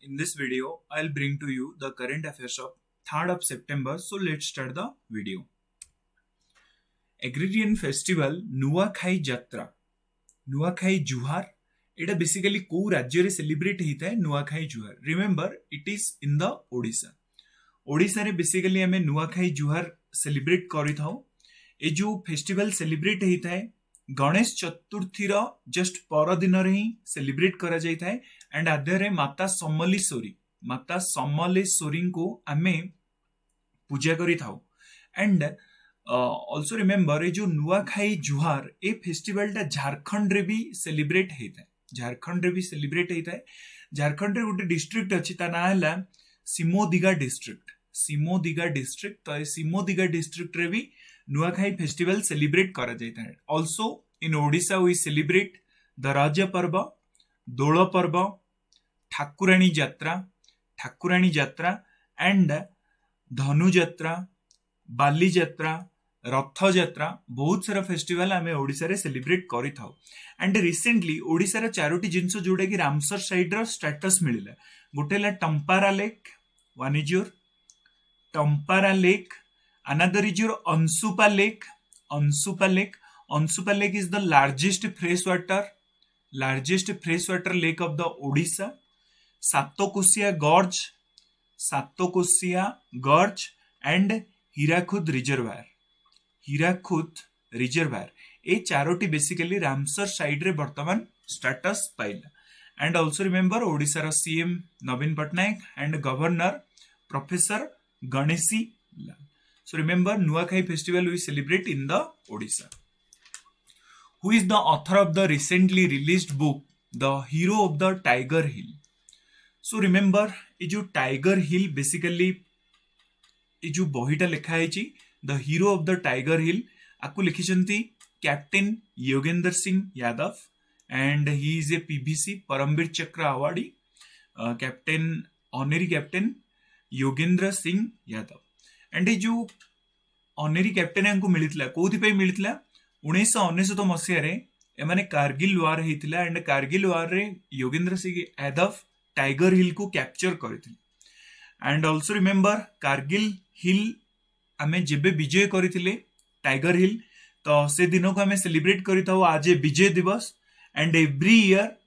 in this video, I'll bring to you the current affairs of 3rd of September. So let's start the video. Agrarian festival Nuakhai Jatra, Nuakhai Juhar. এটা basically কোউ রাজ্যরে celebrate হইতায় Nuakhai Juhar. Remember it is in the Odisha. ওড়িশারে basically আমি Nuakhai জুহার celebrate করিথাও. ଏ ଯୋଉ festival celebrate ହେଇଥାଏ Ganesh ଚତୁର୍ଥୀର just ପରଦିନରେ ହିଁ celebrate କରାଯାଇଥାଏ. ଆଣ୍ଡ ଆଦେହରେ ମାତା ସମଲେଶ୍ୱରୀଙ୍କୁ ଆମେ ପୂଜା କରିଥାଉ. ଆଣ୍ଡ ଅଲସୋ ରିମେମ୍ବର ଏ ଯୋଉ ନୂଆଖାଇ ଜୁହାର ଏ ଫେଷ୍ଟିଭାଲଟା ଝାରଖଣ୍ଡରେ ବି ସେଲିବ୍ରେଟ ହେଇଥାଏ. ଝାରଖଣ୍ଡରେ ଗୋଟେ ଡିଷ୍ଟ୍ରିକ୍ଟ ଅଛି, ତା ନାଁ ହେଲା ସିମୋଦିଗା ଡିଷ୍ଟ୍ରିକ୍ଟ. ତ ଏ ସିମୋଦିଗା ଡିଷ୍ଟ୍ରିକ୍ଟରେ ବି Nuakhai festival celebrate kara jayta hai. Also in Odisha we celebrate the Raja Parva, Dola Parva, Thakurani Jatra and Dhanu Jatra, Bali Jatra, Ratha Jatra. बहुत सारा फेस्टिवल आमे ओडिसा रे सेलिब्रेट करि थाउ. एंड रिसेंटली ओडिसा रे चारोटी जिंस जोडा कि रामसर साइड रो स्टेटस मिलिला. गोटेला Tampara lake, one is your Tampara lake. Another is your Ansupa Lake. Ansupa Lake is the largest freshwater lake of the Odisha. Satokosia Gorge and Hirakud Reservoir. ए चारोटी बेसिकली रामसर साइड रे वर्तमान status पाइला. And also remember Odisha रो CM Naveen Patnaik and governor professor Ganeshi Lal. So remember Nuakhai festival we celebrate in the Odisha. Who is the author of the recently released book The Hero of the Tiger Hill? So remember ये जो Tiger Hill basically ये जो बहिटा लिखा है जी The Hero of the Tiger Hill आपको लिखिसंती captain Yogendra Singh Yadav and he is a PVC Paramvir Chakra awardee captain honorary captain Yogendra Singh Yadav. And ये जो ऑनरी कैप्टन हमको मिलता कौथि मिलता 1999 मसीह एमाने कारगिल वार होता. एंड कारगिल वार रे योगेंद्र सिंह यादव टाइगर हिल को कैप्चर करते. एंड ऑल्सो रिमेम्बर कारगिल हिल आमे जेबे विजय करथिले टाइगर हिल तो से दिन को आमे सेलिब्रेट करिताउ आज विजय दिवस. And every year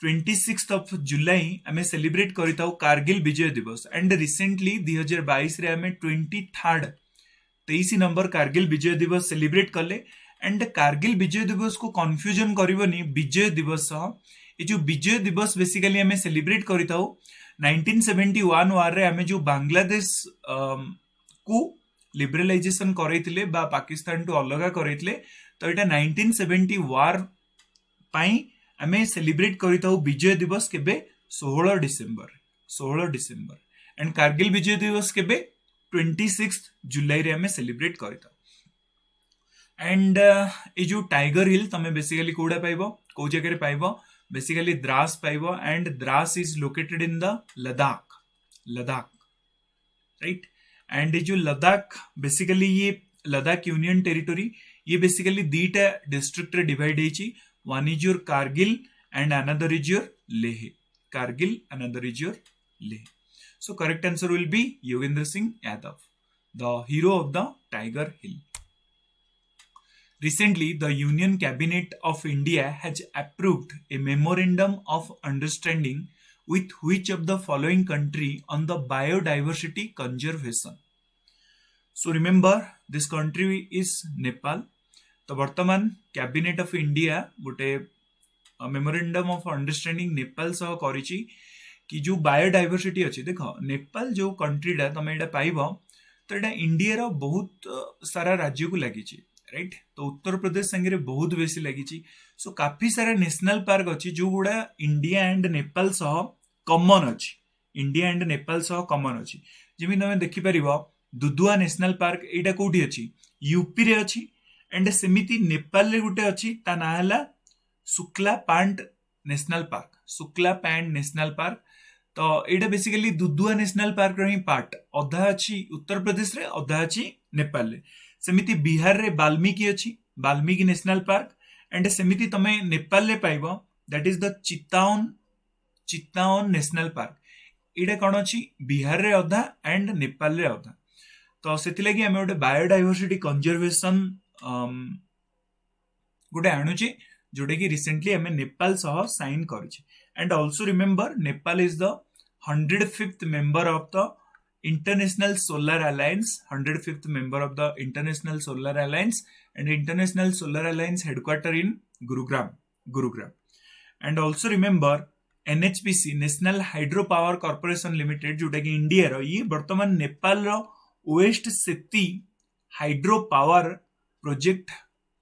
26th of July आमे सेलिब्रेट करिताउ कारगिल विजय दिवस. एंड रिसेंटली 2022 रे आमे 23 नंबर कारगिल विजय दिवस सेलिब्रेट कले. एंड कारगिल विजय दिवस को कंफ्यूजन करबनी विजय दिवस. ये जो विजय दिवस बेसिकली आमे सेलिब्रेट करिताउ 1971 वार रे आमे जो बांग्लादेश को लिबरलाइजेशन करैतिले बा पाकिस्तान टू अलगा करैतिले तो एटा 1970 वार पाई आमे सेलिब्रेट करिताउ विजय दिवस केबे 16 डिसेंबर. एंड कारगिल विजय दिवस केबे 26th जुलाई रे आमे सेलिब्रेट करिताउ. एंड ए जो टाइगर हिल तमे बेसिकली कोडा पाइबो को जगह रे पाइबो बेसिकली द्रास पाइबो. And Dras is located in the Ladakh right. And ये जो लद्दाख बेसिकली ये लद्दाख यूनियन टेरिटोरी ये बेसिकली दीटा डिस्ट्रिक्ट रे डिवाइड हेची. One is your Kargil and another is your Leh. So correct answer will be Yogendra Singh Yadav, the hero of the Tiger Hill. Recently, the Union Cabinet of India has approved a memorandum of understanding with which of the following country on the biodiversity conservation. So remember, this country is Nepal. तो वर्तमान cabinet of India गोटे memorandum of understanding Nepal सह करिछि कि जो biodiversity अच्छी देख नेपाल जो कंट्रीटा तुम यहाँ पाइब तो यहाँ इंडिया रो बहुत सारा राज्य को लगी राइट. तो उत्तर प्रदेश संगे बहुत बेसी लगी. सो काफी सारा नेशनल पार्क अच्छी जो गुड़ा इंडिया एंड नेपाल सह कॉमन अच्छी. जमी तुम देखिपर दुदुआ नेशनल पार्क यहाँ कौटी अच्छी यूपी रे अच्छी. एंड सेमिति नेपाल रे गुटे अछि ता ना हला शुक्ला पैंट नेशनल पार्क. तो एटा बेसिकली दुदुआ नेशनल पार्क रो ही पार्ट अधा अछि उत्तर प्रदेश रे अधा अछि नेपाल रे. सेमिति बिहार रे वाल्मीकि नेशनल पार्क. एंड सेमिति तमे नेपाल रे पाइबो that is the Chitwan national park. एटा कौन अच्छी बिहार रे अधा एंड नेपाल रे अधा तो से आम गोटे बायोडाइवर्सिटी कंजर्वेशन गोटे आणुचे जोटा कि रिसेंटली आम नेपाल सह साइन करुचे and also remember Nepal is the 105th member of the International Solar Alliance, 105th member of the International Solar Alliance, and International Solar Alliance headquarter in Gurugram. And also remember NHPC, National Hydropower Corporation Limited, जोटा कि India रो ये वर्तमान नेपाल रो west Seti hydro power project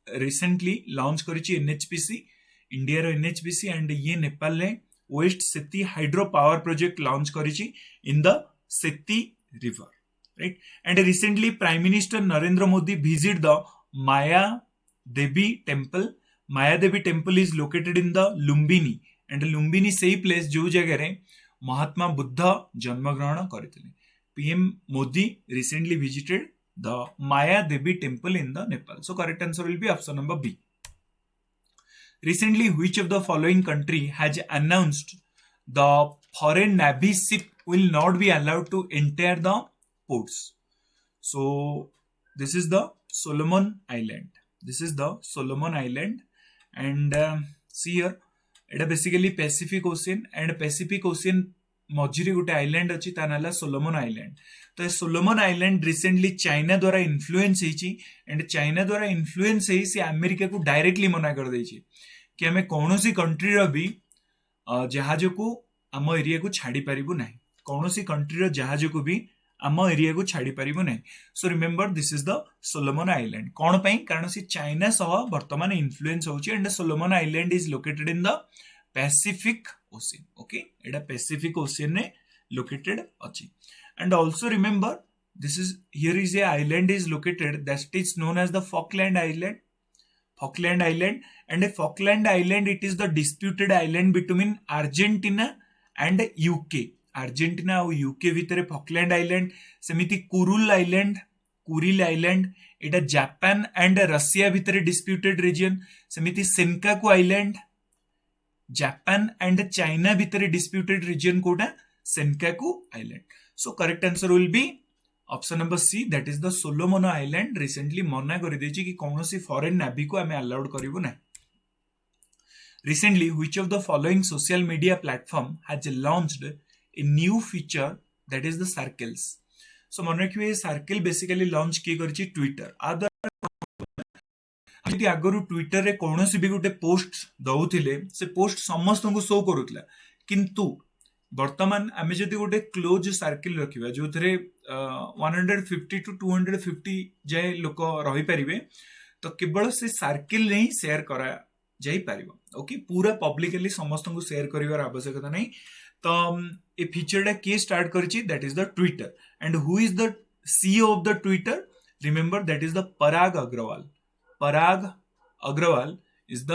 recently launch करिछि NHPC, India रो NHPC and ये नेपाल ने west Seti hydro power project launch करिछि in the Seti river, right. And recently prime minister Narendra Modi visit the Maya Devi temple. Maya Devi temple is located in the Lumbini and Lumbini सही place जो जगह रे महात्मा बुद्ध जन्मग्रहण करथिले. PM Modi recently visited the Maya Devi temple in the Nepal. So correct answer will be option number B. Recently, which of the following country has announced the foreign navy ship will not be allowed to enter the ports? So, this is the Solomon Island. This is the Solomon Island, and see here, it is basically Pacific Ocean, and Pacific Ocean मझिरे गोटे island अच्छी ता नाला Solomon island. तो ये Solomon island recently China द्वारा influence होइछि and China द्वारा influence होई से अमेरिका को डायरेक्टली मना कर देछि कि हमें कौनसी कंट्री रो भी जहाज को आम एरिया को छाड़ी पारिबु नाही. कौनसी कंट्री रो जहाज को भी आम एरिया को छाड़ी पारिबु नाही. So remember this is the Solomon island. कौन पई? कारण से चाइना सह वर्तमान इन्फ्लुएंस होछि and Solomon island is located in the Pacific ocean. Okay, एटा पैसिफिक ओशियन ने लोकेटेड अछि. And also remember this is here is a island is located that is known as the Falkland island. Falkland Island, and a Falkland Island, it is the disputed island between Argentina and UK. Argentina और UK भितर Falkland Island, सेमिति Kuril Island, एटा Japan and Russia भितर disputed region, सेमिति Senkaku Island, Japan and China भितर disputed region कोटा Senkaku Island. So correct answer will be option number C, that is the Solomon island. Recently मना कर देछि कि कौनसी फॉरेन नेवी को हमें अलाउड करिवो ना. Recently which of the following social media platform has launched a new feature that is the circles. So मन रखिए सर्कल बेसिकली लॉन्च किए करछि ट्विटर. आदि आगरु ट्विटर रे कौनसी भी गोटे पोस्ट दउथिले से पोस्ट समस्त को शो करूतला, किंतु वर्तमान आमे जदि गोटे क्लोज सर्कल रखिबा जो थरे 150 to 250 जाए लोक रही पारिबे, तो केवल से सर्कल नहीं शेयर करा जाई पारिबो. ओके, पूरा पब्लिकली समस्त को शेयर करिवार आवश्यकता नहीं. तो ए फीचरटा के स्टार्ट करछि, that is the Twitter. And who is the CEO of the Twitter? Remember that is the Parag Agrawal. Parag Agrawal is the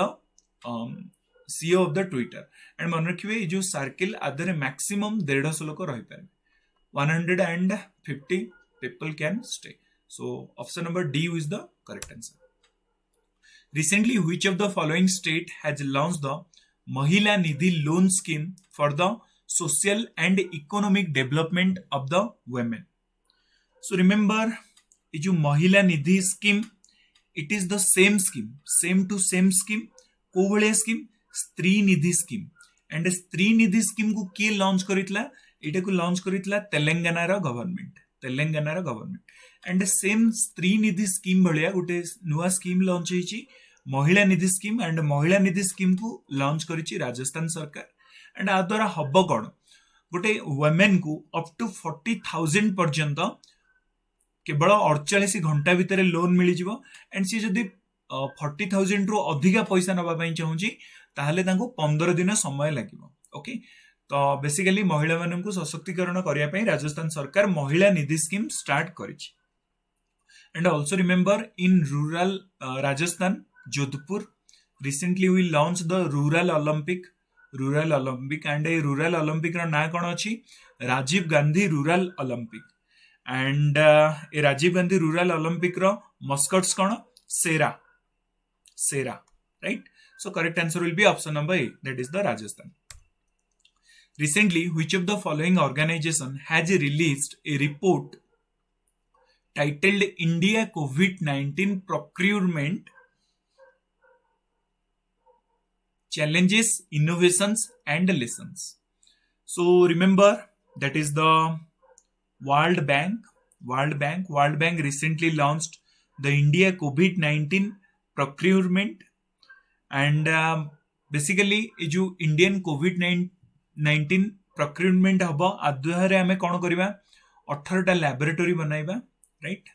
CEO of the Twitter. And मन रखिए जो सर्कल आधे मैक्सिमम 150 लोक रही पारे, 150 people can stay. So option number D is the correct answer. Recently, which of the following state has launched the Mahila Nidhi loan scheme for the social and economic development of the women? So remember, ये जो महिला Nidhi scheme, it is the same scheme, same to same scheme. को भले scheme? स्त्री Nidhi scheme. And स्त्री Nidhi scheme को किए launch करितला? एटा को लॉन्च करितला तेलंगाना रो government. And same Stree Nidhi scheme भलिया गोटे नुआ स्कीम लॉन्च होईची महिला निधि स्कीम. एंड महिला निधि स्कीम को लॉन्च करिची राजस्थान सरकार. एंड आ द्वारा हब कोन? गोटे वुमेन को अप टू 40,000 पर्यंत केवल 48 घंटा भितर लोन मिल जिवो. एंड सी जदी 40,000 रु अधिका पैसा नबा पई चाहूची ताहले तांको 15 दिन समय लागिवो. ओके, तो बेसिकली महिला मानन को सशक्तिकरण करिया पई राजस्थान सरकार महिला निधि स्कीम स्टार्ट करिछि. And also remember in rural Rajasthan Jodhpur recently we launch the rural olympic. And ए रूरल ओलंपिक रो ना कोन अछि? Rajiv Gandhi rural olympic. And ए राजीव गांधी रूरल ओलंपिक रो मस्कट्स कोन? सेरा, right. So correct answer will be option number A, that is the Rajasthan. Recently, which of the following organization has released a report titled India COVID-19 Procurement Challenges, Innovations and Lessons? So remember, that is the World Bank. World Bank recently launched the India COVID-19 Procurement and basically ये जो Indian Covid 19 procurement हम आधार आम कौन करवा 18टा laboratory बनइबा right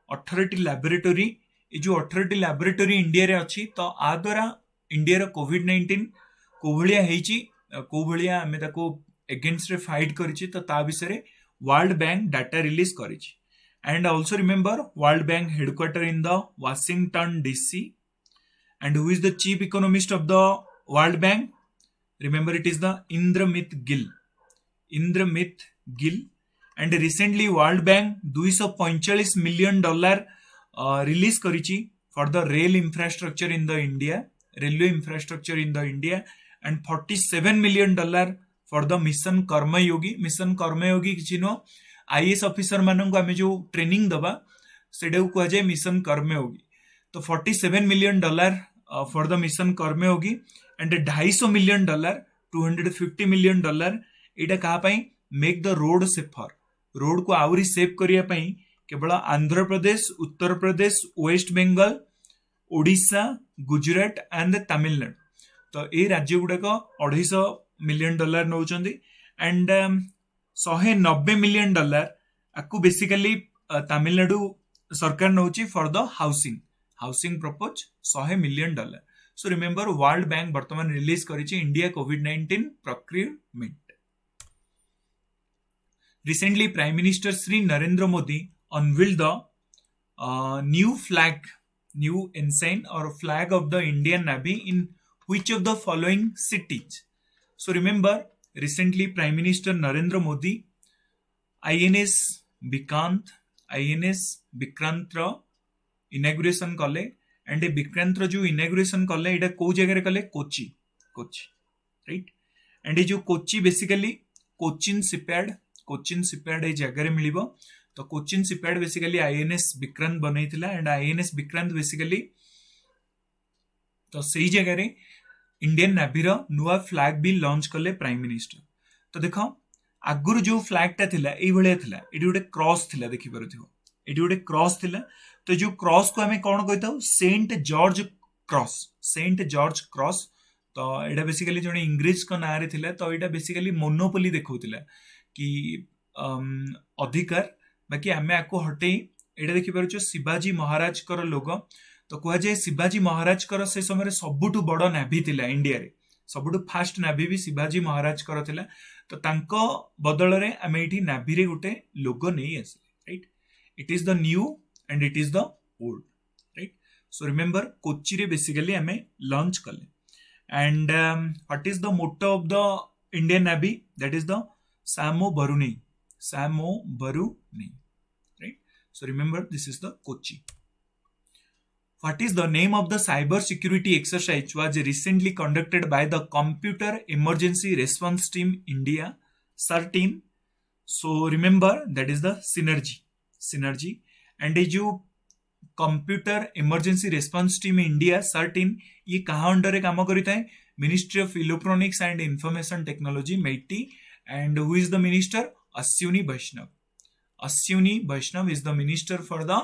18टी laboratory ये जो 18टी laboratory India रे अच्छी तो आ द्वारा इंडिया रो कोविड 19 को भलिया हेची को भलिया आमे ताको अगेंस्ट रे फाइट करिछि तो ता विषय रे वर्ल्ड बैंक डाटा रिलीज करिछि and also remember world bank headquarter in the Washington DC. And who is the chief economist of the World Bank? Remember, it is the Indramit Gill. Indramit Gill. And recently, World Bank $245 million release karichi for the rail infrastructure in the India, railway infrastructure in the India, and $47 million for the Mission Karma Yogi. Mission Karma Yogi किछि no IAS officer मानन को हमें जो training दबा सेडे को कह जाए mission कर्म योगी. तो $47 million for the mission कर्मे होगी एंड $250 million $250 million एटा कहा पाई make the road safer road को आउरी सेफ करिया पाई केवल आंध्र प्रदेश उत्तर प्रदेश वेस्ट बंगाल ओडिशा गुजरात एंड तमिलनाडु तो ए राज्य गुड़ाक $250 million नौचंदी एंड $190 million आपको बेसिकली तमिलनाडु सरकार नौची for the housing propose $100 million. So remember, World Bank वर्तमान रिलीज करिछि इंडिया कोविड-19 procurement. Recently, Prime Minister Sri Narendra Modi unveiled the new ensign or flag of the Indian Navy in which of the following cities? So remember, recently Prime Minister Narendra Modi INS Vikrant inauguration कले and ए विक्रांत जो inauguration कले एटा को जगह कले Kochi right and ए जो Kochi basically Cochin shipyard ए जगह मिलिबो तो Cochin shipyard basically INS Vikrant बनैतिला एंड आईएनएस विक्रांत बेसिकली तो सही जगह रे इंडियन नेवी रो नुआ फ्लैग भी लॉन्च कले प्राइम मिनिस्टर. तो देखो आगुर जो फ्लैग टा थिला एई भलिया थिला एटी गोटे क्रॉस थिला देखि परथिबो एटी गोटे क्रॉस थिला तो जो क्रॉस को हमें कौन कहता सेंट जॉर्ज क्रॉस तो एटा बेसिकली जने इंग्लिश को ना रे थिला तो एटा बेसिकली मोनोपोली देखौतिला कि अधिकार बाकी हमें आको हटे एटा देखि परछो शिवाजी महाराज कर लोगो तो कह जाए शिवाजी महाराज कर से समय सबुठु बड़ नेवी थिला इंडिया रे सबुठु फास्ट नेवी भी शिवाजी महाराज कर थिला तो तांको बदल रे हमें एठी नेवी रे गोटे लोगो नै आसे right. It is the new and it is the old, right? So remember, Kochi re basically ame launch kale and what is the motto of the Indian Navy? That is the Samo Baruni, right? So remember, this is the Kochi. What is the name of the cyber security exercise was recently conducted by the Computer Emergency Response Team India CERT-in? So remember, that is the synergy. And ये जो computer emergency response team India CERT-in ये कहाँ under रे काम करिता है ministry of electronics and information technology MeitY and who is the minister Ashwini Vaishnaw is the minister for the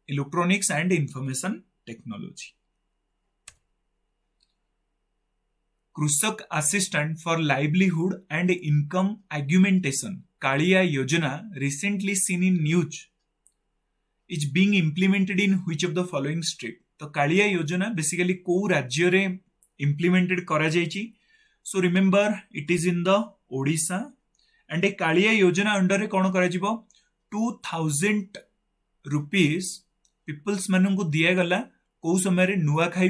electronics and information technology. कृषक assistant for livelihood and income augmentation Kaliya Yojana recently seen in news is being implemented in which of the following state? तो Kaliya Yojana basically को राज्य रे implemented करा जायछि. So remember, it is in the Odisha and a Kaliya Yojana under रे कोन करा जिवो 2000 rupees peoples मानन को दिया गला को समय रे नुआखाई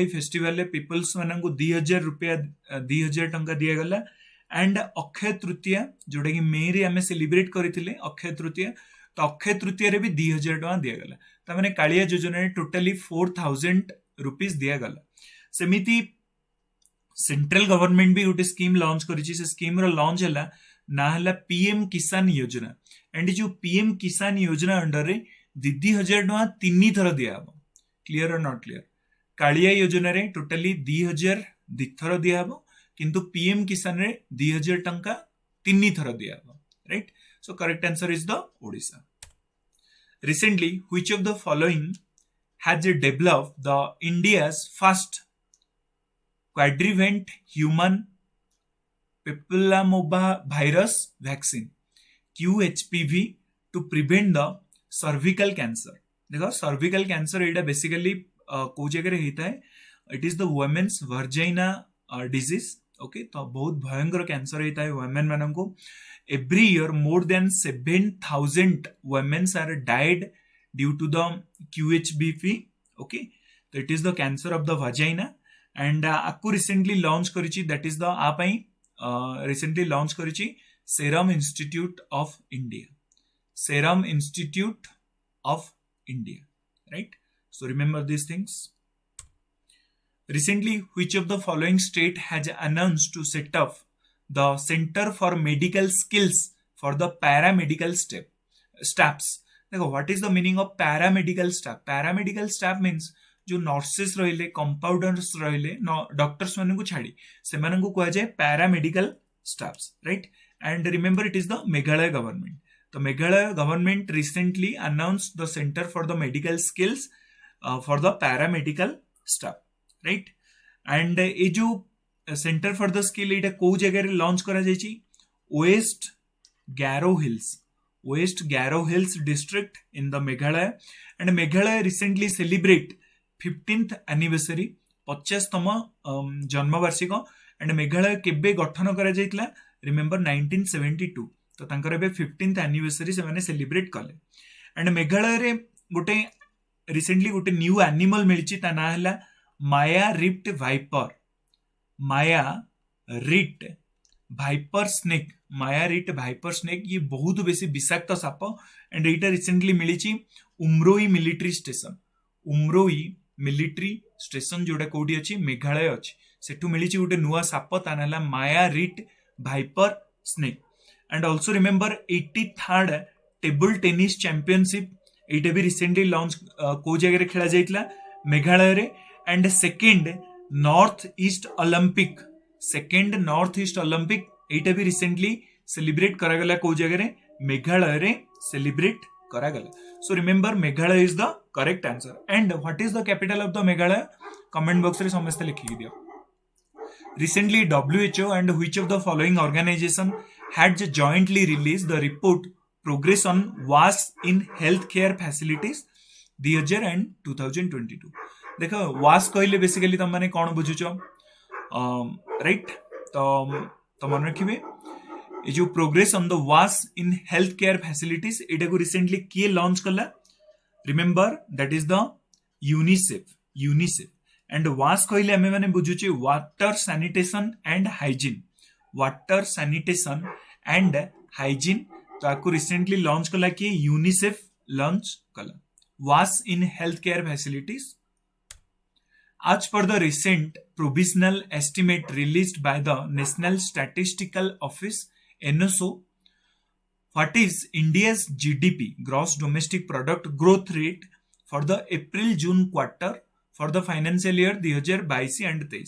फेस्टिवल रे peoples मानन को 2000 टंका दिया गला एंड अक्षय तृतीया जोटा कि मे रे आमे सेलिब्रेट करथिले अक्षय तृतीया तो अक्षय तृतीया रे भी 2000 टका दिया गला. त माने कालिया योजना रे टोटली 4000 रुपीस दिया गला. सेमिति सेंट्रल गवर्नमेंट भी गोटे स्कीम लॉन्च करिछि से स्कीम रो लॉन्च हला ना हला पीएम किसान योजना एंड जो पीएम किसान योजना अंडर रे 2000 टका 3 थर दिया हबो क्लियर और नॉट क्लियर कालिया योजना रे टोटली 2000 दिथर दिया हबो किंतु पीएम किसान रे 2000 टंका 3 थर दिया हबो right so correct answer is the Odisha recently which of the following has developed the India's first quadrivalent human papillomavirus vaccine QHPV to prevent the cervical cancer देखो cervical cancer एटा बेसिकली को जगह होता है it is the women's vagina disease okay तो बहुत भयंकर cancer होता है वुमेन मान को every year more than 7,000 women are died due to the QHBV okay so it is the cancer of the vagina and आपको recently launch करिछि that is the आप ही recently launch करिछि Serum Institute of India Serum Institute of India right so remember these things recently which of the following state has announced to set up the Center for Medical Skills for the paramedical staffs देखो what is the meaning of paramedical staff means जो nurses रहिले compounders रहिले doctors मानन को छाड़ी से मानन को कहा जाए paramedical staffs right and remember it is the Meghalaya government तो Meghalaya government recently announced the Center for the Medical Skills for the paramedical staff right and ये जो सेंटर फॉर द स्किल एटा को जगह लॉन्च करा जायछि west Garo hills district in the Meghalaya and Meghalaya recently celebrate 15th anniversary 50तम जन्मवार्षिक and Meghalaya केबे गठन करा जायतिला रिमेंबर 1972 तो तांकर एबे 15th एनिवर्सरी से माने सेलिब्रेट कले एंड मेघालय रे गोटे रिसेंटली गोटे न्यू एनिमल मिलछि ता ना हला माया रिफ्ट वाइपर माया रिट भाइपर स्नेक ये बहुत बेसी विषाक्त shop and Etah recently milli Umroi military station जोटा कोठी अछि मेघालय अछि सेठु मिली गोटे नुआ साप ता नाला माया रिट viper snake and also remember 83rd table tennis championship एटा भी रिसेंटली लॉन्च को जगह रे खेला जाइतला मेघालय रे and second north east Olympic एटा भी रिसेंटली सेलिब्रेट करा गला को जगह रे मेघालय रे सेलिब्रेट करा गला so remember Meghalaya is the correct answer and what is the capital of the Meghalaya comment box रे समस्त लिखि दियो recently WHO and which of the following organization had jointly released the report progress on WAS in healthcare facilities 2000 and 2022 देखो वास कहले basically तुम माने कौन बुझुछ राइट तो मन रखिबे ये जो प्रोग्रेस ऑन द वास इन हेल्थ केयर फैसिलिटीज एटा को रिसेंटली किए लॉन्च कला remember that is the UNICEF and वास कहले हमें माने बुझुछे वाटर सैनिटेशन एंड हाइजीन तो आपको रिसेंटली लॉन्च कला कि यूनिसेफ लॉन्च कला वास in health care facilities As per the recent provisional estimate released by the National Statistical Office, NSO, what is India's GDP, gross domestic product growth rate for the April-June quarter for the financial year 2022 and 23?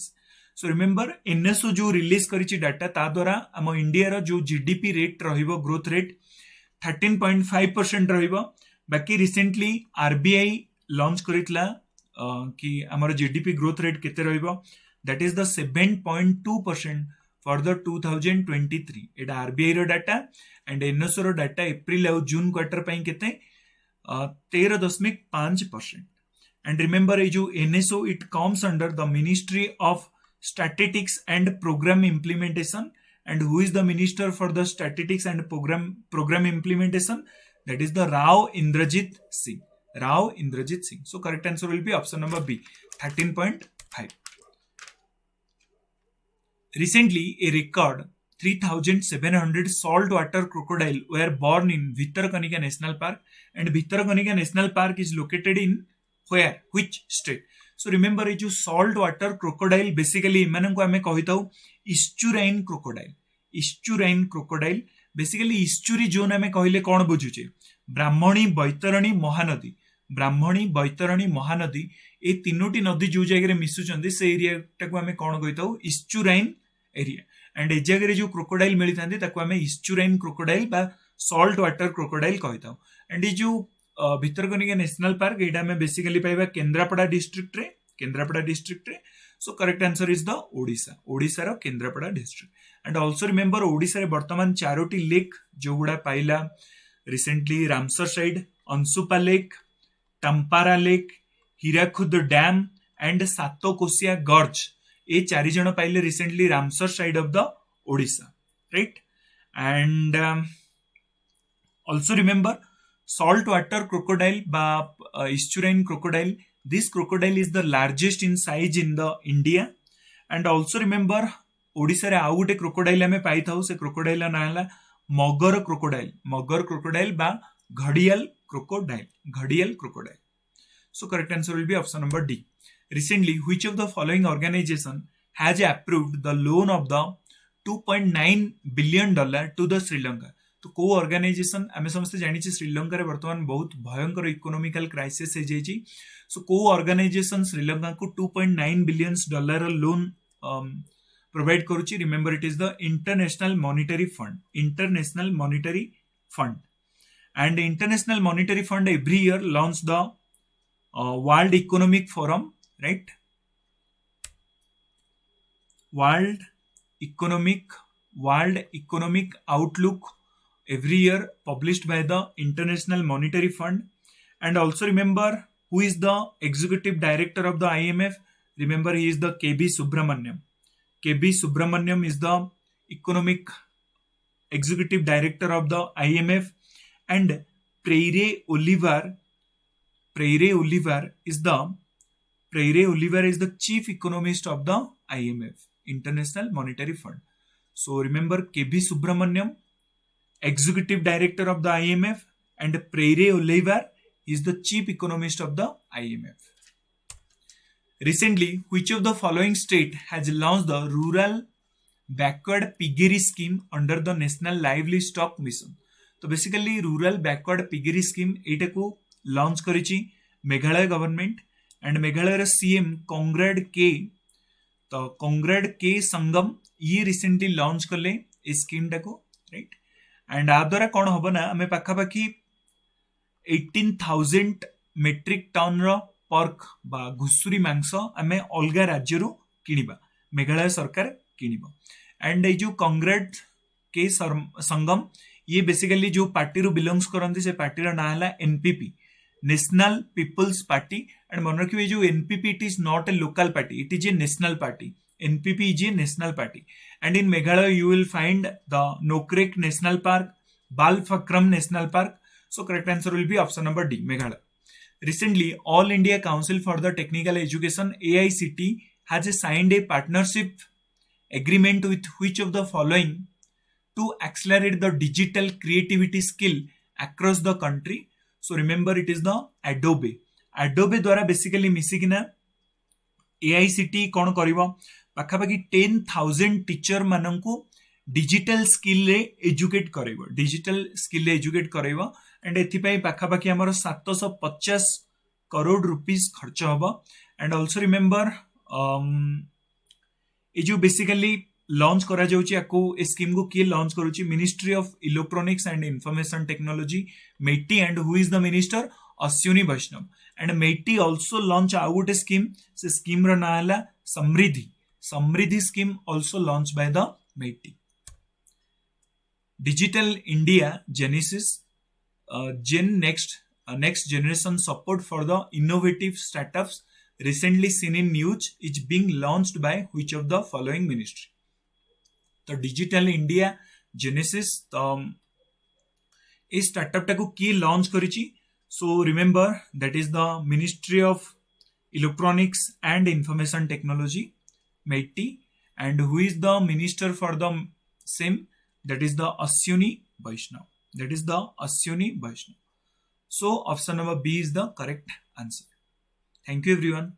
So remember, NSO जो release करिछि data ता द्वारा हम India रो जो GDP rate रहिबो growth rate 13.5% रहिबो बाकी recently RBI launch करितला कि आमर जीडीपी ग्रोथ रेट केते रहइबो that is the 7.2% for the 2023 एटा आरबीआई रो डाटा एंड एनएसओ रो डाटा अप्रैल और जून क्वार्टर पई केते 13.5% एंड रिमेंबर ए जो NSO it comes under the ministry of statistics and programme implementation and who is the minister for the statistics and programme implementation that is the Rao Inderjit Singh So correct answer will be option number B, 13.5. Recently, a record 3,700 saltwater crocodile were born in Bhitarkanika National Park, and Bhitarkanika National Park is located in where? Which state? So remember ये जो salt water crocodile basically एमानंको आमे कहिताउ इस्चुराइन crocodile. इस्चुराइन crocodile basically estuary zone आमे कहले कोन बुझुचे ब्राह्मणी बैतरणी महानदी। ब्राह्मणी बैतरणी महानदी ए तीनोटी नदी जो जगह मिसुचंदी से area टाको आमे कोन कहिताउ इस्चुराइन एरिया। एंड ए जगह जो क्रोकोडाइल मिली थांती ताको आमे इस्चुराइन क्रोकोडाइल बा सॉल्ट वाटर क्रोकोडाइल कहिताउ। एंड ये जो भितरकनिका नेशनल पार्क एटा में बेसिकली पाइबा केंद्रापड़ा डिस्ट्रिक्ट रे। So correct answer is the Odisha. Odisha रो Kendrapara district. And also remember Odisha रे वर्तमान 4टी लेक जो गुडा पाइला recently Ramsar site Ansupa lake, Tampara lake, Hirakud dam and Satkosia gorge ए 4 जण पाइले recently Ramsar site of the Odisha, right. And also remember salt water crocodile ba estuarine crocodile, this crocodile is the largest in size in the India. And also remember Odisha रे आउ गोटे crocodile आमे पाई थाउ से crocodile ना हला मगर क्रोकोडाइल बा घड़ियाल crocodile. So correct answer will be option number D. Recently which of the following organization has approved the loan of the $2.9 billion to the Sri Lanka? तो को ऑर्गेनाइजेशन आमे समस्त जानी छी श्रीलंका रे वर्तमान बहुत भयंकर इकोनॉमिकल क्राइसिस हे जेची। सो को ऑर्गेनाइजेशन श्रीलंका को $2.9 बिलियन लोन प्रोवाइड करूची। Remember it is the international monetary fund. And international monetary fund every year launch the world economic forum, right. World economic outlook every year published by the International Monetary Fund. And also remember who is the executive director of the IMF? Remember he is the KB Subramaniam. KB Subramaniam is the economic executive director of the IMF. And Prairie Oliver is the chief economist of the IMF, International Monetary Fund. So remember KB Subramaniam, executive director of the IMF, and Prairie Oliver is the chief economist of the IMF. Recently, which of the following state has launched the rural backward piggery scheme under the National Livestock Mission? तो बेसिकली rural backward piggery scheme एटा को लॉन्च करिछि Meghalaya government. And Meghalaya CM Conrad K Sangma ये recently launch कले ए scheme टाको, राइट। एंड आ द्वारा कौन हम ना आम पाखापाखि 18,000 मेट्रिक टन पर्क बा घुसुरी मांस आम अलग राज्य किणवा, मेघालय सरकार किणव। एंड ये जो कांग्रेड के संगम ये बेसिकली जो पार्टी रू बिलोंग्स करती से पार्टी ना है NPP, national people's party. And मन रखिए जो NPP it is not a local party, it is a national party. NPP is a national party. And in Meghalaya, you will find the Nokrek National Park, Balpakram National Park. So correct answer will be option number D, Meghalaya. Recently, All India Council for the Technical Education, AICT, has signed a partnership agreement with which of the following to accelerate the digital creativity skill across the country? So remember, it is the Adobe. Adobe द्वारा basically मिसिकिना AICT कौन करिवो पाखापाखि 10,000 teacher माननकु digital skill रे educate करेइबो। And एथिपाई पाखापाखि हमर 750 crore rupees खर्च हबो। And also remember ए जो basically launch करा जाउची आको ए स्कीम को के लॉन्च करूची ministry of electronics and information technology MeitY. And who is the minister? Ashwini Vaishnaw. And MeitY also launch आउ गोटे स्कीम, से स्कीम रो ना हला Samriddhi scheme also launch by the MeitY. Digital India genesis next generation support for the innovative startups recently seen in news is being launched by which of the following ministry? तो digital India genesis इस startup टाको की लॉन्च करिछि? So remember that is the ministry of electronics and information technology MeitY. And who is the minister for the same? That is the Ashwini Vaishnaw. So option number B is the correct answer. Thank you everyone.